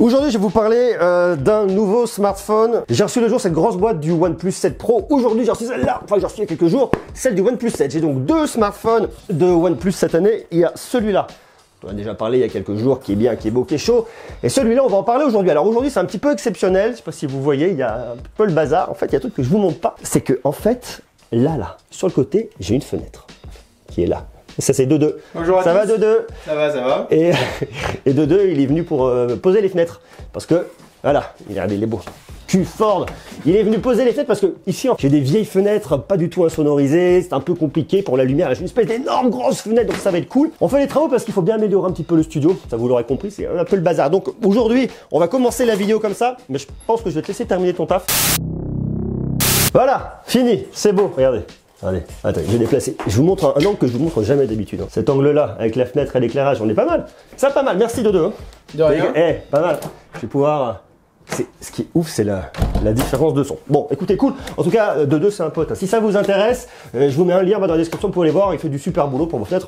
Aujourd'hui, je vais vous parler d'un nouveau smartphone. J'ai reçu le jour cette grosse boîte du OnePlus 7 Pro. Aujourd'hui, j'ai reçu celle-là. Enfin, j'ai reçu il y a quelques jours celle du OnePlus 7. J'ai donc deux smartphones de OnePlus cette année. Il y a celui-là. On a déjà parlé il y a quelques jours, qui est bien, qui est beau, qui est chaud. Et celui-là, on va en parler aujourd'hui. Alors aujourd'hui, c'est un petit peu exceptionnel. Je ne sais pas si vous voyez, il y a un peu le bazar. En fait, il y a un truc que je vous montre pas. C'est que, en fait, là, sur le côté, j'ai une fenêtre qui est là. Ça c'est Dodo. Bonjour à tous. Ça va Dodo? Ça va. Et Dodo, il est venu pour poser les fenêtres. Parce que, voilà, il est beau. Ford. Il est venu poser les fenêtres parce que ici, j'ai des vieilles fenêtres pas du tout insonorisées. C'est un peu compliqué pour la lumière. J'ai une espèce d'énorme grosse fenêtre, donc ça va être cool. On fait les travaux parce qu'il faut bien améliorer un petit peu le studio. Ça, vous l'aurez compris, c'est un peu le bazar. Donc aujourd'hui, on va commencer la vidéo comme ça. Mais je pense que je vais te laisser terminer ton taf. Voilà, fini. C'est beau, regardez. Allez, attends, je vais déplacer. Je vous montre un angle que je vous montre jamais d'habitude. Cet angle-là, avec la fenêtre et l'éclairage, on est pas mal. Ça, pas mal. Merci Dodo. Hein. De rien. Pas mal. Je vais pouvoir... Ce qui est ouf, c'est la différence de son. Bon, écoutez, cool. En tout cas, Dodo, c'est un pote. Si ça vous intéresse, je vous mets un lien dans la description pour aller voir. Il fait du super boulot pour vos fenêtres.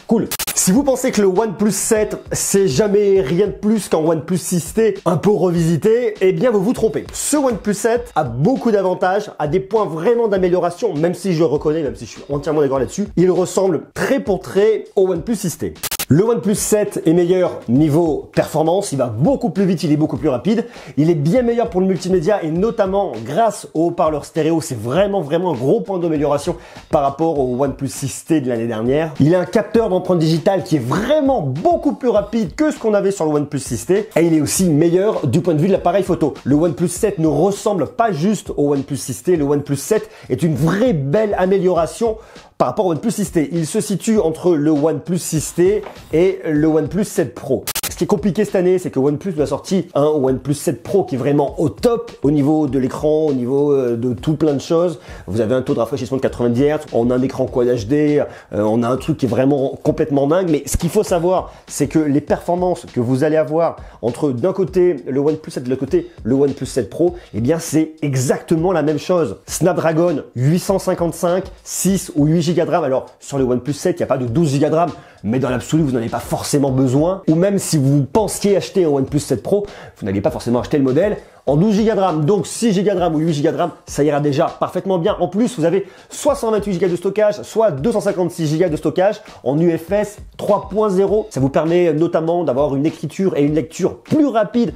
Cool. Si vous pensez que le OnePlus 7, c'est jamais rien de plus qu'un OnePlus 6T un peu revisité, eh bien vous vous trompez. Ce OnePlus 7 a beaucoup d'avantages, a des points vraiment d'amélioration, même si je le reconnais, même si je suis entièrement d'accord là-dessus. Il ressemble trait pour trait au OnePlus 6T. Le OnePlus 7 est meilleur niveau performance, il va beaucoup plus vite, il est beaucoup plus rapide. Il est bien meilleur pour le multimédia et notamment grâce au haut-parleur stéréo. C'est vraiment un gros point d'amélioration par rapport au OnePlus 6T de l'année dernière. Il a un capteur d'empreinte digitale qui est vraiment beaucoup plus rapide que ce qu'on avait sur le OnePlus 6T. Et il est aussi meilleur du point de vue de l'appareil photo. Le OnePlus 7 ne ressemble pas juste au OnePlus 6T. Le OnePlus 7 est une vraie belle amélioration par rapport au OnePlus 6T. Il se situe entre le OnePlus 6T et le OnePlus 7 Pro. Ce qui est compliqué cette année, c'est que OnePlus nous a sorti un OnePlus 7 Pro qui est vraiment au top au niveau de l'écran, au niveau de tout plein de choses. Vous avez un taux de rafraîchissement de 90 Hz, on a un écran Quad HD, on a un truc qui est vraiment complètement dingue. Mais ce qu'il faut savoir, c'est que les performances que vous allez avoir entre d'un côté le OnePlus 7 et de l'autre côté le OnePlus 7 Pro, eh bien c'est exactement la même chose. Snapdragon 855, 6 ou 8 Go de RAM. Alors sur le OnePlus 7, il n'y a pas de 12 Go de RAM, mais dans l'absolu, vous n'en avez pas forcément besoin. Ou même si vous pensiez acheter un OnePlus 7 Pro, vous n'allez pas forcément acheter le modèle en 12 Go de RAM. Donc 6 Go de RAM ou 8 Go de RAM, ça ira déjà parfaitement bien. En plus, vous avez soit 128 Go de stockage, soit 256 Go de stockage en UFS 3.0. Ça vous permet notamment d'avoir une écriture et une lecture plus rapide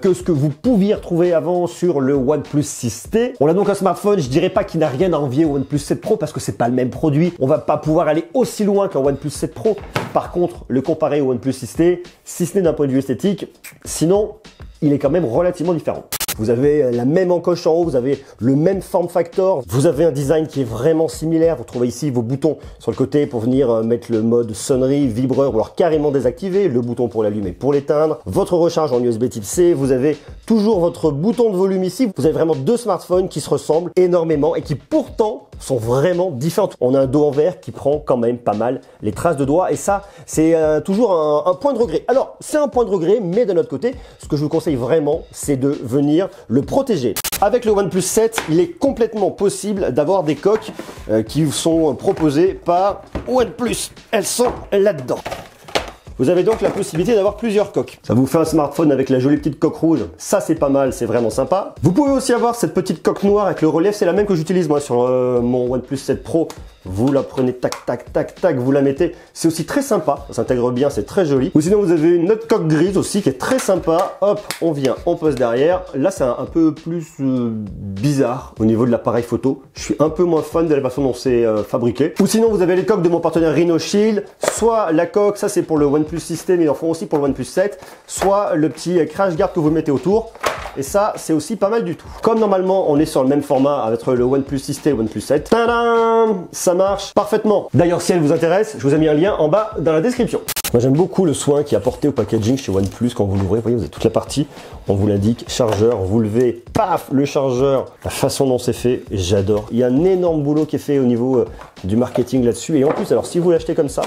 que ce que vous pouviez retrouver avant sur le OnePlus 6T. On a donc un smartphone, je dirais pas qu'il n'a rien à envier au OnePlus 7 Pro parce que c'est pas le même produit. On va pas pouvoir aller aussi loin qu'un OnePlus 7 Pro. Par contre, le comparer au OnePlus 6T, si ce n'est d'un point de vue esthétique, sinon, il est quand même relativement différent. Vous avez la même encoche en haut, vous avez le même form factor, vous avez un design qui est vraiment similaire. Vous trouvez ici vos boutons sur le côté pour venir mettre le mode sonnerie, vibreur ou alors carrément désactiver, le bouton pour l'allumer, pour l'éteindre, votre recharge en USB type C, vous avez toujours votre bouton de volume ici. Vous avez vraiment deux smartphones qui se ressemblent énormément et qui pourtant sont vraiment différents. On a un dos en verre qui prend quand même pas mal les traces de doigts et ça c'est toujours un point de regret. Alors c'est un point de regret, mais d'un autre côté, ce que je vous conseille vraiment, c'est de venir le protéger. Avec le OnePlus 7, il est complètement possible d'avoir des coques qui sont proposées par OnePlus. Elles sont là-dedans. Vous avez donc la possibilité d'avoir plusieurs coques. Ça vous fait un smartphone avec la jolie petite coque rouge. Ça, c'est pas mal, c'est vraiment sympa. Vous pouvez aussi avoir cette petite coque noire avec le relief. C'est la même que j'utilise moi sur mon OnePlus 7 Pro. Vous la prenez, tac, tac, tac, tac, vous la mettez. C'est aussi très sympa, ça s'intègre bien, c'est très joli. Ou sinon, vous avez une autre coque grise aussi qui est très sympa. Hop, on vient, on pose derrière. Là, c'est un peu plus bizarre au niveau de l'appareil photo. Je suis un peu moins fan de la façon dont c'est fabriqué. Ou sinon, vous avez les coques de mon partenaire Rhino Shield. Soit la coque, ça c'est pour le OnePlus 6T, mais ils en font aussi pour le OnePlus 7. Soit le petit crash guard que vous mettez autour. Et ça, c'est aussi pas mal du tout. Comme normalement, on est sur le même format avec le OnePlus 6T et le OnePlus 7. Tadam! Ça marche parfaitement. D'ailleurs, si elle vous intéresse, je vous ai mis un lien en bas dans la description. Moi, j'aime beaucoup le soin qui est apporté au packaging chez OnePlus quand vous l'ouvrez. Vous voyez, vous avez toute la partie. On vous l'indique, chargeur, vous levez, paf, le chargeur. La façon dont c'est fait, j'adore. Il y a un énorme boulot qui est fait au niveau du marketing là-dessus. Et en plus, alors si vous l'achetez comme ça,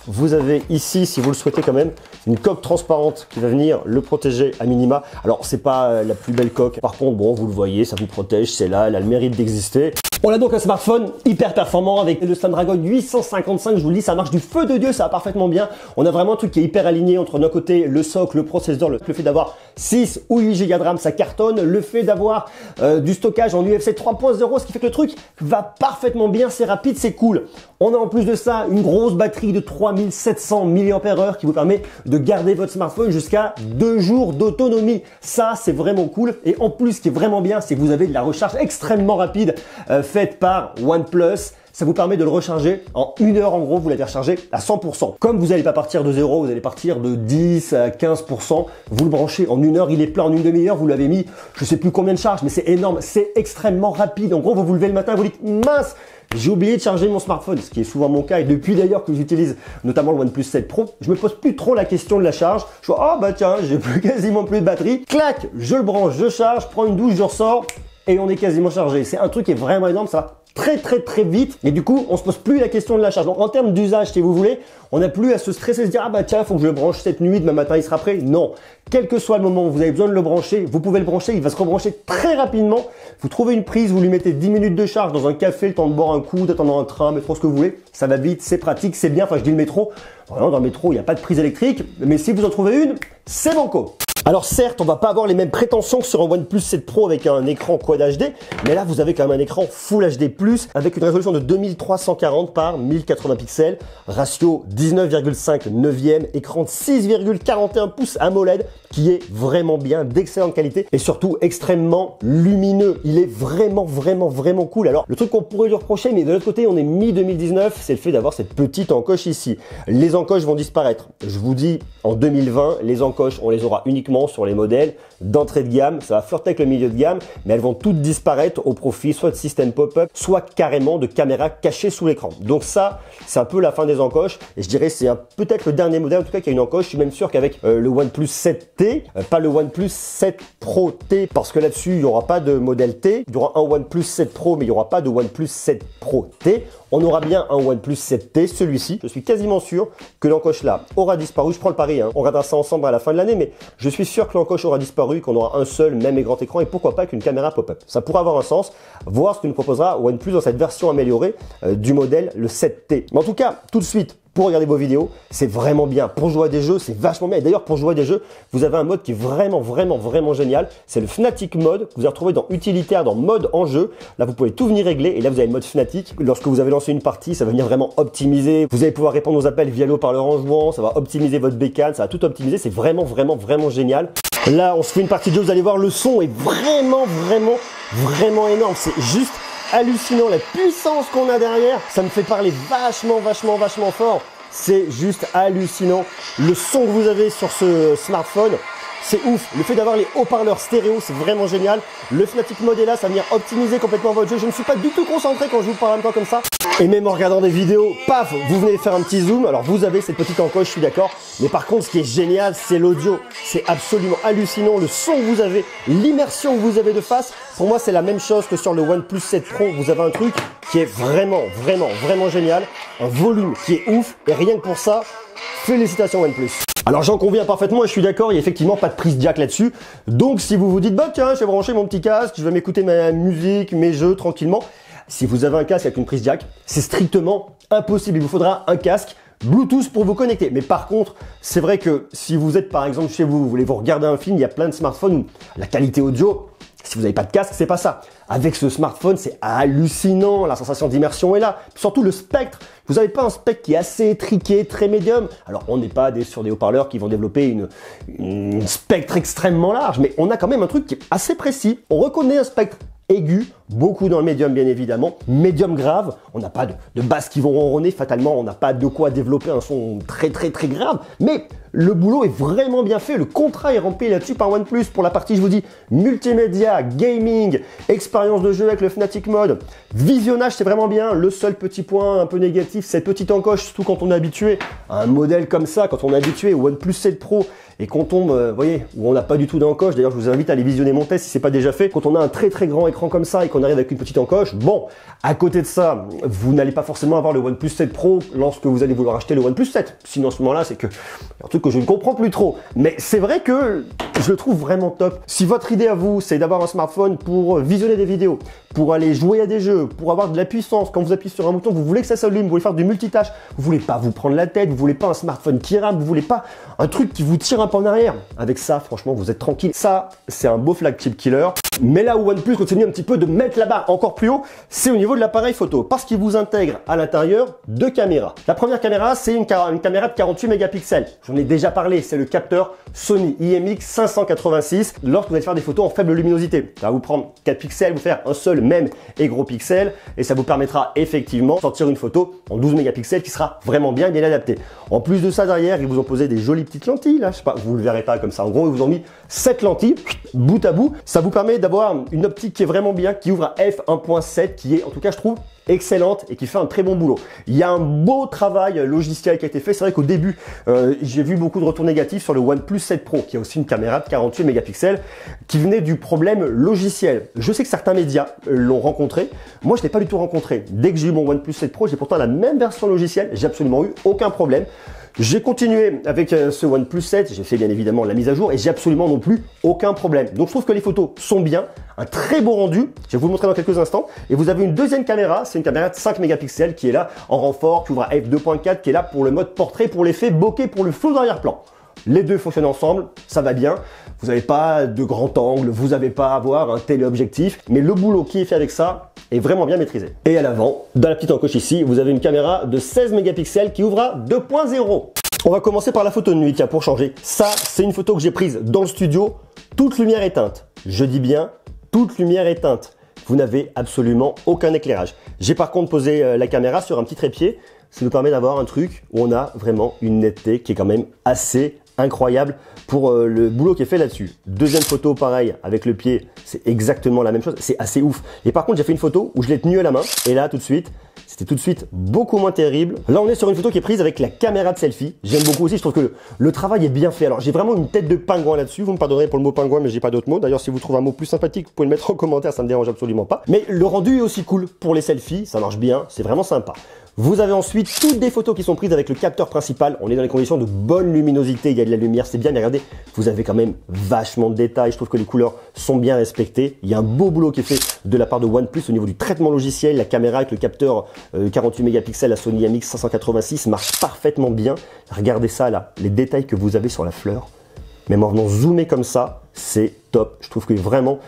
vous avez ici, si vous le souhaitez quand même, une coque transparente qui va venir le protéger à minima. Alors, c'est pas la plus belle coque. Par contre, bon, vous le voyez, ça vous protège, c'est là, elle a le mérite d'exister. On a donc un smartphone hyper performant avec le Snapdragon 855, je vous le dis, ça marche du feu de Dieu, ça va parfaitement bien. On a vraiment un truc qui est hyper aligné entre d'un côté le socle, le processeur, le fait d'avoir 6 ou 8 Go de RAM, ça cartonne, le fait d'avoir du stockage en UFC 3.0, ce qui fait que le truc va parfaitement bien, c'est rapide, c'est cool. On a en plus de ça une grosse batterie de 3700 mAh qui vous permet de garder votre smartphone jusqu'à 2 jours d'autonomie. Ça, c'est vraiment cool. Et en plus, ce qui est vraiment bien, c'est que vous avez de la recharge extrêmement rapide faite par OnePlus. Ça vous permet de le recharger en 1 heure. En gros, vous l'avez rechargé à 100%. Comme vous n'allez pas partir de 0, vous allez partir de 10 à 15%. Vous le branchez en 1 heure, il est plein en une demi-heure. Vous l'avez mis, je sais plus combien de charges, mais c'est énorme. C'est extrêmement rapide. En gros, vous vous levez le matin, vous dites mince, j'ai oublié de charger mon smartphone, ce qui est souvent mon cas. Et depuis d'ailleurs que j'utilise notamment le OnePlus 7 Pro, je me pose plus trop la question de la charge. Je vois, oh bah tiens, j'ai quasiment plus de batterie. Clac, je le branche, je charge, prends une douche, je ressors et on est quasiment chargé. C'est un truc qui est vraiment énorme, ça va très vite et du coup on se pose plus la question de la charge. Donc en termes d'usage, si vous voulez, on n'a plus à se stresser, se dire ah bah tiens, faut que je le branche cette nuit, demain matin il sera prêt. Non, quel que soit le moment où vous avez besoin de le brancher, vous pouvez le brancher, il va se rebrancher très rapidement. Vous trouvez une prise, vous lui mettez 10 minutes de charge dans un café, le temps de boire un coup, d'attendre un train, métro, ce que vous voulez, ça va vite, c'est pratique, c'est bien. Enfin je dis le métro, vraiment dans le métro il n'y a pas de prise électrique, mais si vous en trouvez une, c'est banco. Alors certes, on va pas avoir les mêmes prétentions que sur un OnePlus 7 Pro avec un écran Quad HD, mais là vous avez quand même un écran Full HD+, avec une résolution de 2340 par 1080 pixels, ratio 19,5 neuvième, écran de 6,41 pouces AMOLED, qui est vraiment bien, d'excellente qualité et surtout extrêmement lumineux. Il est vraiment cool. Alors le truc qu'on pourrait lui reprocher, mais de l'autre côté on est mi-2019, c'est le fait d'avoir cette petite encoche ici. Les encoches vont disparaître. Je vous dis, en 2020, les encoches, on les aura uniquement sur les modèles d'entrée de gamme. Ça va flirter avec le milieu de gamme, mais elles vont toutes disparaître au profit soit de système pop-up, soit carrément de caméra cachée sous l'écran. Donc ça, c'est un peu la fin des encoches. Et je dirais c'est peut-être le dernier modèle en tout cas qui a une encoche. Je suis même sûr qu'avec le OnePlus 7T, pas le OnePlus 7 Pro T, parce que là-dessus, il n'y aura pas de modèle T. Il y aura un OnePlus 7 Pro, mais il n'y aura pas de OnePlus 7 Pro T. On aura bien un OnePlus 7T, celui-ci. Je suis quasiment sûr que l'encoche là aura disparu. Je prends le pari, hein. On regardera ça ensemble à la fin de l'année, mais je suis sûr que l'encoche aura disparu, qu'on aura un seul, même et grand écran, et pourquoi pas qu'une caméra pop-up. Ça pourrait avoir un sens. Voir ce que nous proposera OnePlus dans cette version améliorée du modèle, le 7T. Mais en tout cas, tout de suite, pour regarder vos vidéos, c'est vraiment bien. Pour jouer à des jeux, c'est vachement bien. Et d'ailleurs, pour jouer à des jeux, vous avez un mode qui est vraiment génial. C'est le Fnatic Mode que vous allez retrouver dans Utilitaire, dans Mode en jeu. Là, vous pouvez tout venir régler. Et là, vous avez le mode Fnatic. Lorsque vous avez lancé une partie, ça va venir vraiment optimiser. Vous allez pouvoir répondre aux appels via l'eau-parleur en jouant. Ça va optimiser votre bécane. Ça va tout optimiser. C'est vraiment génial. Là, on se fait une partie de jeu. Vous allez voir, le son est vraiment énorme. C'est juste hallucinant, la puissance qu'on a derrière. Ça me fait parler vachement fort. C'est juste hallucinant. Le son que vous avez sur ce smartphone, c'est ouf. Le fait d'avoir les haut-parleurs stéréo, c'est vraiment génial. Le Fnatic Mode est là, ça va venir optimiser complètement votre jeu. Je ne suis pas du tout concentré quand je vous parle en même temps comme ça. Et même en regardant des vidéos, paf, vous venez faire un petit zoom. Alors vous avez cette petite encoche, je suis d'accord. Mais par contre, ce qui est génial, c'est l'audio. C'est absolument hallucinant. Le son que vous avez, l'immersion que vous avez de face. Pour moi, c'est la même chose que sur le OnePlus 7 Pro. Vous avez un truc qui est vraiment génial. Un volume qui est ouf. Et rien que pour ça, félicitations OnePlus. Alors j'en conviens parfaitement et je suis d'accord, il n'y a effectivement pas de prise jack là-dessus. Donc si vous vous dites, bah tiens, je vais brancher mon petit casque, je vais m'écouter ma musique, mes jeux tranquillement. Si vous avez un casque avec une prise jack, c'est strictement impossible. Il vous faudra un casque Bluetooth pour vous connecter. Mais par contre, c'est vrai que si vous êtes par exemple chez vous, vous voulez vous regarder un film, il y a plein de smartphones où la qualité audio, si vous n'avez pas de casque, c'est pas ça. Avec ce smartphone, c'est hallucinant, la sensation d'immersion est là. Surtout le spectre. Vous n'avez pas un spectre qui est assez étriqué, très médium. Alors, on n'est pas sur des haut-parleurs qui vont développer une spectre extrêmement large, mais on a quand même un truc qui est assez précis. On reconnaît un spectre aigu, beaucoup dans le médium bien évidemment, médium grave, on n'a pas de basses qui vont ronronner, fatalement on n'a pas de quoi développer un son très grave, mais le boulot est vraiment bien fait, le contrat est rempli là-dessus par OnePlus pour la partie, je vous dis, multimédia, gaming, expérience de jeu avec le Fnatic Mode, visionnage c'est vraiment bien, le seul petit point un peu négatif, cette petite encoche, surtout quand on est habitué à un modèle comme ça, quand on est habitué au OnePlus 7 Pro, et qu'on tombe, vous voyez, où on n'a pas du tout d'encoche, d'ailleurs je vous invite à aller visionner mon test si c'est pas déjà fait, quand on a un très grand écran comme ça et qu'on arrive avec une petite encoche, bon, à côté de ça, vous n'allez pas forcément avoir le OnePlus 7 Pro lorsque vous allez vouloir acheter le OnePlus 7, sinon à ce moment-là c'est que un truc truc que je ne comprends plus trop. Mais c'est vrai que je le trouve vraiment top. Si votre idée à vous, c'est d'avoir un smartphone pour visionner des vidéos, pour aller jouer à des jeux, pour avoir de la puissance, quand vous appuyez sur un bouton, vous voulez que ça s'allume, vous voulez faire du multitâche, vous voulez pas vous prendre la tête, vous voulez pas un smartphone qui rame, vous voulez pas un truc qui vous tire un peu en arrière. Avec ça, franchement, vous êtes tranquille. Ça, c'est un beau flagship killer. Mais là où OnePlus continue un petit peu de mettre la barre encore plus haut, c'est au niveau de l'appareil photo, parce qu'il vous intègre à l'intérieur deux caméras. La première caméra, c'est une caméra de 48 mégapixels. J'en ai déjà parlé, c'est le capteur Sony IMX586 lorsque vous allez faire des photos en faible luminosité. Ça va vous prendre 4 pixels, vous faire un seul même et gros pixel, et ça vous permettra effectivement de sortir une photo en 12 mégapixels qui sera vraiment bien adaptée. En plus de ça, derrière, ils vous ont posé des jolies petites lentilles, là, je sais pas, vous le verrez pas comme ça. En gros, ils vous ont mis 7 lentilles, bout à bout. Ça vous permet d'avoir une optique qui est vraiment bien, qui ouvre à f1.7, qui est, en tout cas, je trouve, excellente et qui fait un très bon boulot. Il y a un beau travail logiciel qui a été fait. C'est vrai qu'au début, j'ai vu beaucoup de retours négatifs sur le OnePlus 7 Pro, qui a aussi une caméra de 48 mégapixels, qui venait du problème logiciel. Je sais que certains médias l'ont rencontré. Moi, je ne l'ai pas du tout rencontré. Dès que j'ai eu mon OnePlus 7 Pro, j'ai pourtant la même version logicielle. J'ai absolument eu aucun problème. J'ai continué avec ce OnePlus 7, j'ai fait bien évidemment la mise à jour et j'ai absolument non plus aucun problème. Donc je trouve que les photos sont bien, un très beau rendu, je vais vous le montrer dans quelques instants. Et vous avez une deuxième caméra, c'est une caméra de 5 mégapixels qui est là en renfort, qui ouvre à f2.4, qui est là pour le mode portrait, pour l'effet bokeh, pour le flou d'arrière-plan. Les deux fonctionnent ensemble, ça va bien. Vous n'avez pas de grand angle, vous n'avez pas à avoir un téléobjectif, mais le boulot qui est fait avec ça est vraiment bien maîtrisé. Et à l'avant, dans la petite encoche ici, vous avez une caméra de 16 mégapixels qui ouvre à 2.0. On va commencer par la photo de nuit, tiens, pour changer. Ça, c'est une photo que j'ai prise dans le studio, toute lumière éteinte. Je dis bien, toute lumière éteinte. Vous n'avez absolument aucun éclairage. J'ai par contre posé la caméra sur un petit trépied. Ça nous permet d'avoir un truc où on a vraiment une netteté qui est quand même assez incroyable pour le boulot qui est fait là-dessus. Deuxième photo, pareil, avec le pied, c'est exactement la même chose. C'est assez ouf. Et par contre, j'ai fait une photo où je l'ai tenu à la main. Et là, tout de suite, c'était tout de suite beaucoup moins terrible. Là, on est sur une photo qui est prise avec la caméra de selfie. J'aime beaucoup aussi, je trouve que le travail est bien fait. Alors, j'ai vraiment une tête de pingouin là-dessus. Vous me pardonnerez pour le mot pingouin, mais j'ai pas d'autre mot. D'ailleurs, si vous trouvez un mot plus sympathique, vous pouvez le mettre en commentaire, ça me dérange absolument pas. Mais le rendu est aussi cool pour les selfies, ça marche bien, c'est vraiment sympa. Vous avez ensuite toutes des photos qui sont prises avec le capteur principal. On est dans les conditions de bonne luminosité, il y a de la lumière, c'est bien. Mais regardez, vous avez quand même vachement de détails. Je trouve que les couleurs sont bien respectées. Il y a un beau boulot qui est fait de la part de OnePlus au niveau du traitement logiciel. La caméra avec le capteur 48 mégapixels, la Sony IMX586 marche parfaitement bien. Regardez ça là, les détails que vous avez sur la fleur. Même en venant zoomer comme ça, c'est top. Je trouve que vraiment,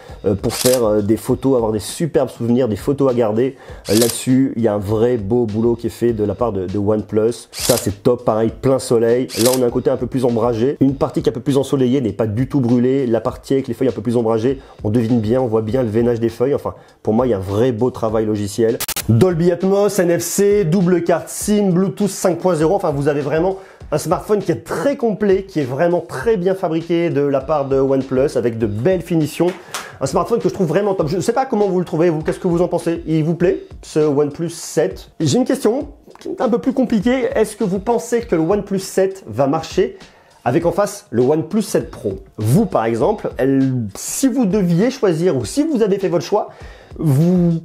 pour faire des photos, avoir des superbes souvenirs, des photos à garder, là-dessus, il y a un vrai beau boulot qui est fait de la part de OnePlus. Ça, c'est top. Pareil, plein soleil. Là, on a un côté un peu plus ombragé. Une partie qui est un peu plus ensoleillée n'est pas du tout brûlée. La partie avec les feuilles un peu plus ombragées, on devine bien, on voit bien le veinage des feuilles. Enfin, pour moi, il y a un vrai beau travail logiciel. Dolby Atmos, NFC, double carte SIM, Bluetooth 5.0. Enfin, vous avez vraiment un smartphone qui est très complet, qui est vraiment très bien fabriqué de la part de OnePlus avec de belles finitions. Un smartphone que je trouve vraiment top. Je ne sais pas comment vous le trouvez, vous, qu'est-ce que vous en pensez? Il vous plaît, ce OnePlus 7? J'ai une question qui est un peu plus compliquée. Est-ce que vous pensez que le OnePlus 7 va marcher avec en face le OnePlus 7 Pro? Vous, par exemple, si vous deviez choisir ou si vous avez fait votre choix, vous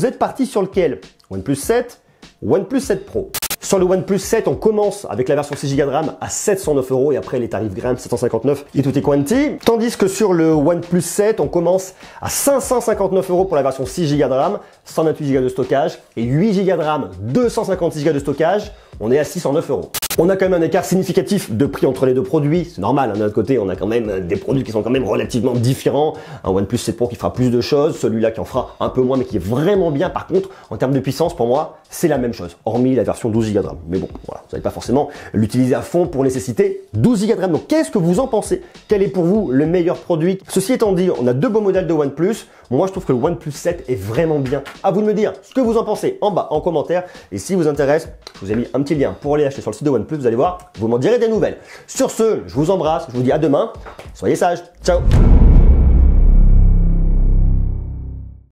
êtes parti sur lequel? OnePlus 7, OnePlus 7 Pro. Sur le OnePlus 7, on commence avec la version 6 Go de RAM à 709 € et après les tarifs gramme 759 et tout est quanti. Tandis que sur le OnePlus 7, on commence à 559 € pour la version 6 Go de RAM, 128 Go de stockage et 8 Go de RAM, 256 Go de stockage. On est à 609 €. On a quand même un écart significatif de prix entre les deux produits. C'est normal, hein, d'un autre côté, on a quand même des produits qui sont quand même relativement différents. Un OnePlus 7 Pro qui fera plus de choses, celui-là qui en fera un peu moins mais qui est vraiment bien. Par contre, en termes de puissance, pour moi, c'est la même chose, hormis la version 12 Go de RAM. Mais bon, voilà, vous n'allez pas forcément l'utiliser à fond pour nécessiter 12 Go de RAM. Donc, qu'est-ce que vous en pensez? Quel est pour vous le meilleur produit? Ceci étant dit, on a deux beaux modèles de OnePlus. Moi, je trouve que le OnePlus 7 est vraiment bien. À vous de me dire ce que vous en pensez en bas, en commentaire. Et si vous intéresse, je vous ai mis un petit lien pour aller acheter sur le site de OnePlus. Vous allez voir, vous m'en direz des nouvelles. Sur ce, je vous embrasse. Je vous dis à demain. Soyez sages. Ciao.